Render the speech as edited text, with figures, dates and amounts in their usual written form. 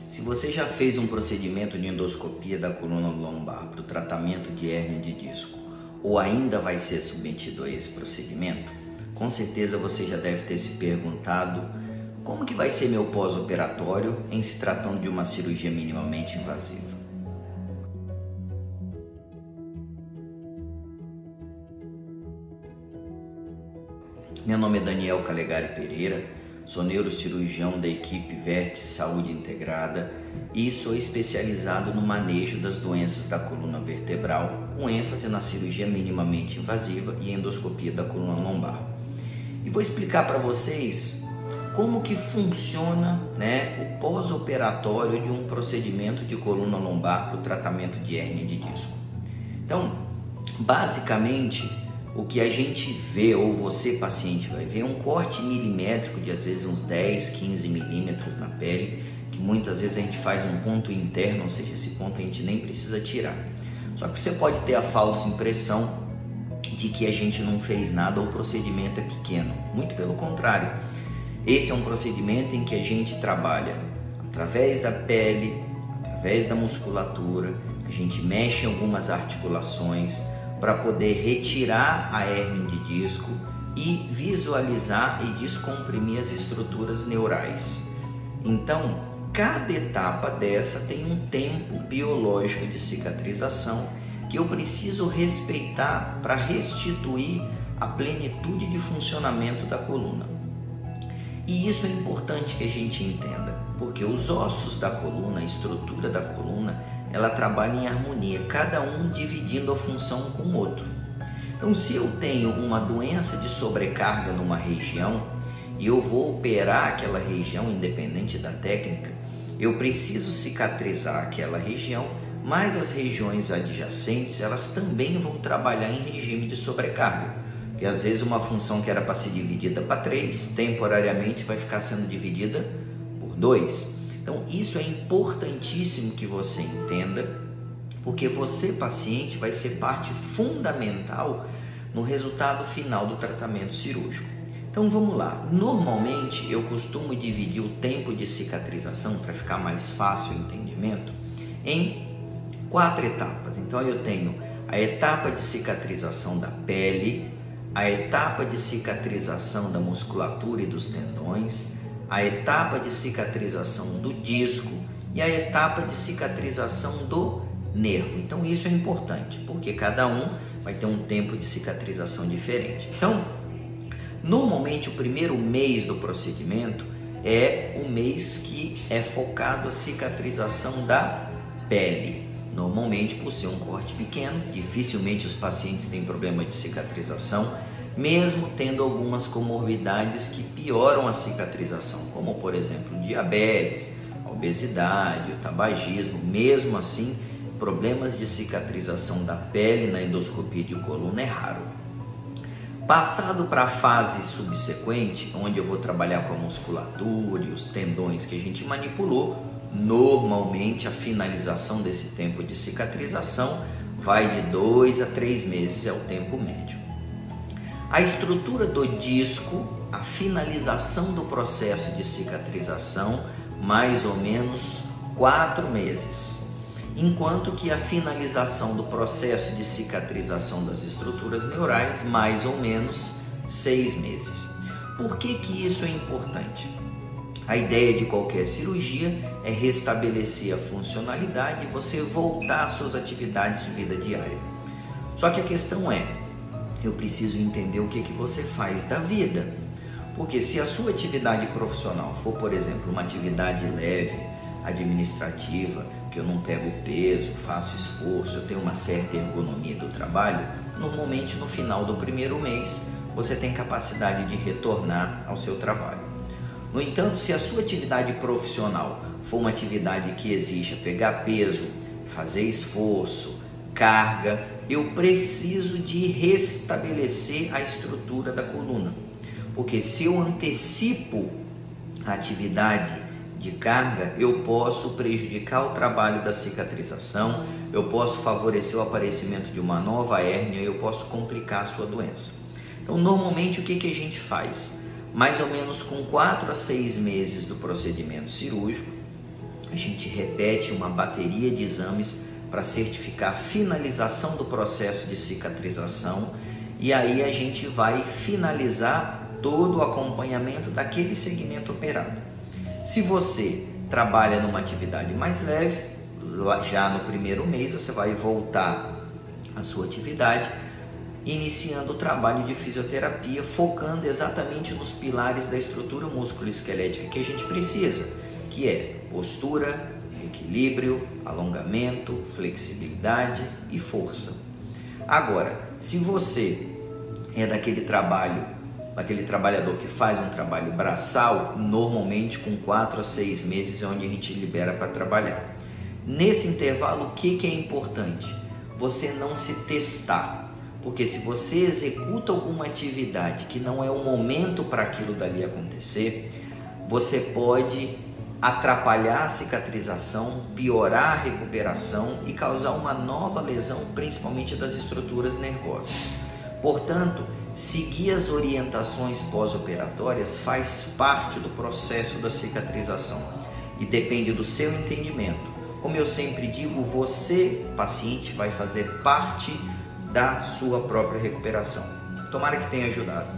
Se você já fez um procedimento de endoscopia da coluna lombar para o tratamento de hérnia de disco ou ainda vai ser submetido a esse procedimento, com certeza você já deve ter se perguntado como que vai ser meu pós-operatório em se tratando de uma cirurgia minimamente invasiva. Meu nome é Daniel Calegari Pereira, sou neurocirurgião da equipe Vértice Saúde Integrada e sou especializado no manejo das doenças da coluna vertebral, com ênfase na cirurgia minimamente invasiva e endoscopia da coluna lombar. E vou explicar para vocês como que funciona, o pós-operatório de um procedimento de coluna lombar para o tratamento de hérnia de disco. Então, basicamente, o que a gente vê, ou você paciente vai ver, é um corte milimétrico de às vezes uns 10, 15 milímetros na pele, que muitas vezes a gente faz um ponto interno, ou seja, esse ponto a gente nem precisa tirar. Só que você pode ter a falsa impressão de que a gente não fez nada ou o procedimento é pequeno. Muito pelo contrário. Esse é um procedimento em que a gente trabalha através da pele, através da musculatura, a gente mexe em algumas articulações para poder retirar a hérnia de disco e visualizar e descomprimir as estruturas neurais. Então, cada etapa dessa tem um tempo biológico de cicatrização que eu preciso respeitar para restituir a plenitude de funcionamento da coluna. E isso é importante que a gente entenda, porque os ossos da coluna, a estrutura da coluna, ela trabalha em harmonia, cada um dividindo a função com o outro. Então, se eu tenho uma doença de sobrecarga numa região e eu vou operar aquela região, independente da técnica, eu preciso cicatrizar aquela região, mas as regiões adjacentes, elas também vão trabalhar em regime de sobrecarga, porque às vezes uma função que era para ser dividida para 3, temporariamente vai ficar sendo dividida por 2. Então, isso é importantíssimo que você entenda, porque você, paciente, vai ser parte fundamental no resultado final do tratamento cirúrgico. Então, vamos lá. Normalmente, eu costumo dividir o tempo de cicatrização, para ficar mais fácil o entendimento, em 4 etapas. Então, eu tenho a etapa de cicatrização da pele, a etapa de cicatrização da musculatura e dos tendões, a etapa de cicatrização do disco e a etapa de cicatrização do nervo. Então isso é importante, porque cada um vai ter um tempo de cicatrização diferente. Então, normalmente o primeiro mês do procedimento é o mês que é focado a cicatrização da pele. Normalmente, por ser um corte pequeno, dificilmente os pacientes têm problema de cicatrização, mesmo tendo algumas comorbidades que pioram a cicatrização, como por exemplo diabetes, a obesidade, o tabagismo. Mesmo assim, problemas de cicatrização da pele na endoscopia de coluna é raro. Passado para a fase subsequente, onde eu vou trabalhar com a musculatura e os tendões que a gente manipulou, normalmente a finalização desse tempo de cicatrização vai de 2 a 3 meses, é o tempo médio. A estrutura do disco, a finalização do processo de cicatrização, mais ou menos 4 meses. Enquanto que a finalização do processo de cicatrização das estruturas neurais, mais ou menos 6 meses. Por que que isso é importante? A ideia de qualquer cirurgia é restabelecer a funcionalidade e você voltar às suas atividades de vida diária. Só que a questão é, eu preciso entender o que você faz da vida. Porque se a sua atividade profissional for, por exemplo, uma atividade leve, administrativa, que eu não pego peso, faço esforço, eu tenho uma certa ergonomia do trabalho, normalmente no final do primeiro mês você tem capacidade de retornar ao seu trabalho. No entanto, se a sua atividade profissional for uma atividade que exija pegar peso, fazer esforço, carga, eu preciso de restabelecer a estrutura da coluna. Porque se eu antecipo a atividade de carga, eu posso prejudicar o trabalho da cicatrização, eu posso favorecer o aparecimento de uma nova hérnia, eu posso complicar a sua doença. Então, normalmente, o que a gente faz? Mais ou menos com 4 a 6 meses do procedimento cirúrgico, a gente repete uma bateria de exames para certificar a finalização do processo de cicatrização, e aí a gente vai finalizar todo o acompanhamento daquele segmento operado. Se você trabalha numa atividade mais leve, já no primeiro mês você vai voltar à sua atividade, iniciando o trabalho de fisioterapia, focando exatamente nos pilares da estrutura musculoesquelética que a gente precisa, que é postura, equilíbrio, alongamento, flexibilidade e força. Agora, se você é daquele trabalhador que faz um trabalho braçal, normalmente com 4 a 6 meses é onde a gente libera para trabalhar. Nesse intervalo, o que é importante? Você não se testar. Porque se você executa alguma atividade que não é o momento para aquilo dali acontecer, você pode atrapalhar a cicatrização, piorar a recuperação e causar uma nova lesão, principalmente das estruturas nervosas. Portanto, seguir as orientações pós-operatórias faz parte do processo da cicatrização e depende do seu entendimento. Como eu sempre digo, você, paciente, vai fazer parte da sua própria recuperação. Tomara que tenha ajudado.